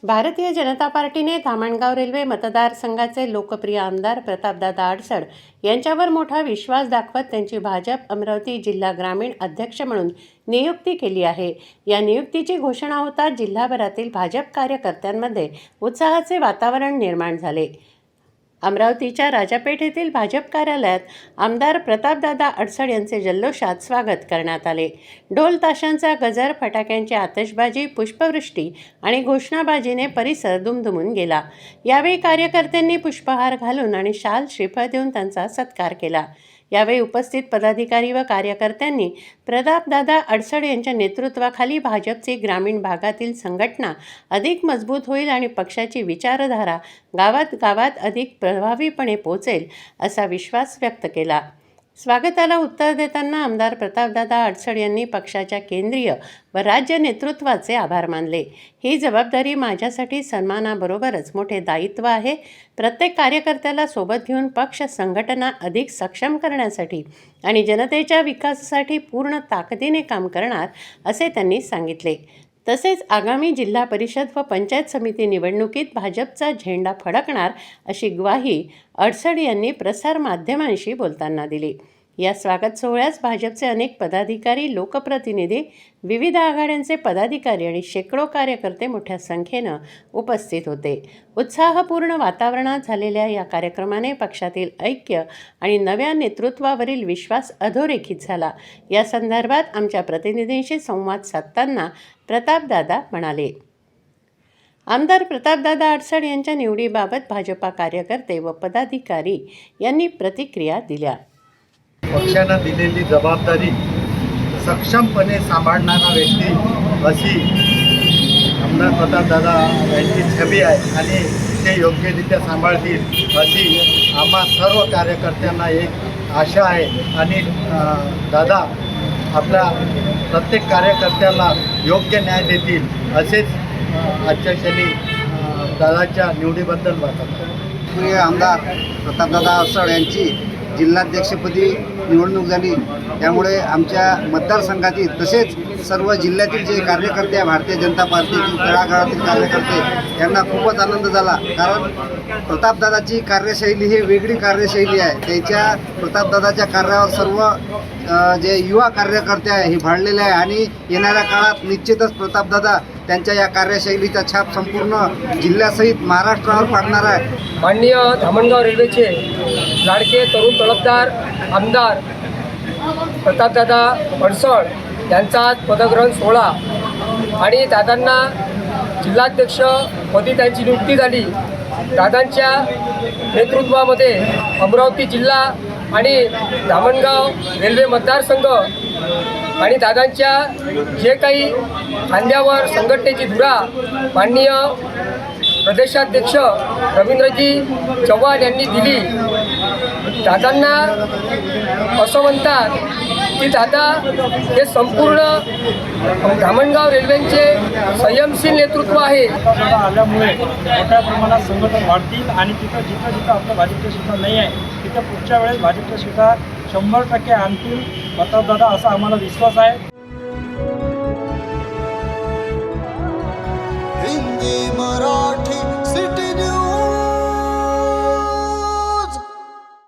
Bharatiya Janata पार्टीने Dhamangaon railway मतदारसंघाचे लोकप्रिय आमदार प्रतापदादा अडसड यांच्यावर मोठा विश्वास दाखवत त्यांची भाजप अमरावती जिल्हा ग्रामीण अध्यक्ष म्हणून नियुक्ती केली आहे। या नियुक्तीची घोषणा होताच जिल्हाभरातील भाजप कार्यकर्त्यांमध्ये उत्साहाचे वातावरण निर्माण झाले। अमरावतीच्या राजापेठ येथील भाजप कार्यालयात आमदार प्रतापदादा अडसड यांचे जल्लोषात स्वागत करण्यात आले। ढोल ताशांचा गजर, फटाक्यांची आतषबाजी, पुष्पवृष्टी आणि घोषणाबाजीने परिसर दुमदुमून गेला। यावेळी कार्यकर्त्यांनी पुष्पहार घालून आणि शाल श्रीफळ देऊन त्यांचा सत्कार केला। यावेळी उपस्थित पदाधिकारी व कार्यकर्त्यांनी प्रतापदादा अडसड यांच्या नेतृत्वाखाली भाजपची ग्रामीण भागातील संघटना अधिक मजबूत होईल आणि पक्षाची विचारधारा गावात गावात अधिक प्रभावीपणे पोहोचेल असा विश्वास व्यक्त केला। स्वागताला उत्तर देताना आमदार प्रतापदादा अडसड यांनी पक्षाच्या केंद्रीय व राज्य नेतृत्वाचे आभार मानले। ही जबाबदारी माझ्यासाठी सन्मानाबरोबरच मोठे दायित्व आहे। प्रत्येक कार्यकर्त्याला सोबत घेऊन पक्ष संघटना अधिक सक्षम करण्यासाठी आणि जनतेच्या विकासासाठी पूर्ण ताकदीने काम करणार असे त्यांनी सांगितले। तसेच आगामी जिल्हा परिषद व पंचायत समिती निवडणुकीत भाजपचा झेंडा फडकणार अशी ग्वाही अडसड यांनी प्रसार माध्यमांशी बोलताना दिली। या स्वागत सोहळ्यास भाजपचे अनेक पदाधिकारी, लोकप्रतिनिधी, विविध आघाड्यांचे पदाधिकारी आणि शेकडो कार्यकर्ते मोठ्या संख्येनं उपस्थित होते। उत्साहपूर्ण वातावरणात झालेल्या या कार्यक्रमाने पक्षातील ऐक्य आणि नव्या नेतृत्वावरील विश्वास अधोरेखित झाला। या संदर्भात आमच्या प्रतिनिधींशी संवाद साधताना प्रतापदादा म्हणाले। आमदार प्रतापदादा अडसड यांच्या निवडीबाबत भाजपा कार्यकर्ते व पदाधिकारी यांनी प्रतिक्रिया दिल्या। पक्षानं दिलेली जबाबदारी सक्षमपणे सांभाळणारा व्यक्ती अशी आमदार प्रतापदादा यांची छबी आहे आणि ते योग्यरित्या सांभाळतील अशी आम्हा सर्व कार्यकर्त्यांना एक आशा आहे। आणि दादा आपल्या प्रत्येक कार्यकर्त्याला योग्य न्याय देतील असेच आजच्या क्षणी दादाच्या निवडीबद्दल वाटतं। प्रिय आमदार प्रतापदादा अडसड यांची जिल्हाध्यक्षपदी निवडणूक झाली, त्यामुळे आमच्या मतदारसंघातील तसेच सर्व जिल्ह्यातील जे कार्यकर्ते आहे, भारतीय जनता पार्टीतील तळागाळातील कार्यकर्ते यांना खूपच आनंद झाला। कारण प्रतापदादाची कार्यशैली ही वेगळी कार्यशैली आहे। त्याच्या प्रतापदादाच्या कार्यावर सर्व जे युवा कार्यकर्ते आहे हे भाळलेले आहे आणि येणाऱ्या काळात निश्चितच प्रतापदादा त्यांच्या या कार्यशैलीचा छाप संपूर्ण जिल्ह्यासहित महाराष्ट्रावर पाडणार आहे। माननीय धामणगाव रेल्वेचे लाडके तरुण तळपदार आमदार प्रतापदादा अडसड यांचा आज पदग्रहण सोहळा आणि दादांना जिल्हाध्यक्षपदी त्यांची नियुक्ती झाली। दादांच्या नेतृत्वामध्ये अमरावती जिल्हा आणि धामणगाव रेल्वे मतदारसंघ आणि दादांच्या जे काही खांद्यावर संघटनेची धुरा माननीय प्रदेशाध्यक्ष रवींद्रजी चव्हाण यांनी दिली। दादांना असं म्हणतात की दादा हे संपूर्ण धामणगाव रेल्वेचे संयमशील नेतृत्व आहे। आल्यामुळे मोठ्या प्रमाणात संघटन वाढतील आणि जिथं आपलं भाजपच्या सीटा नाही आहे तिथं पुढच्या वेळेस भाजपच्या सीटा 100% आणतील प्रतापदादा असा आम्हाला विश्वास आहे। हिंदी मराठी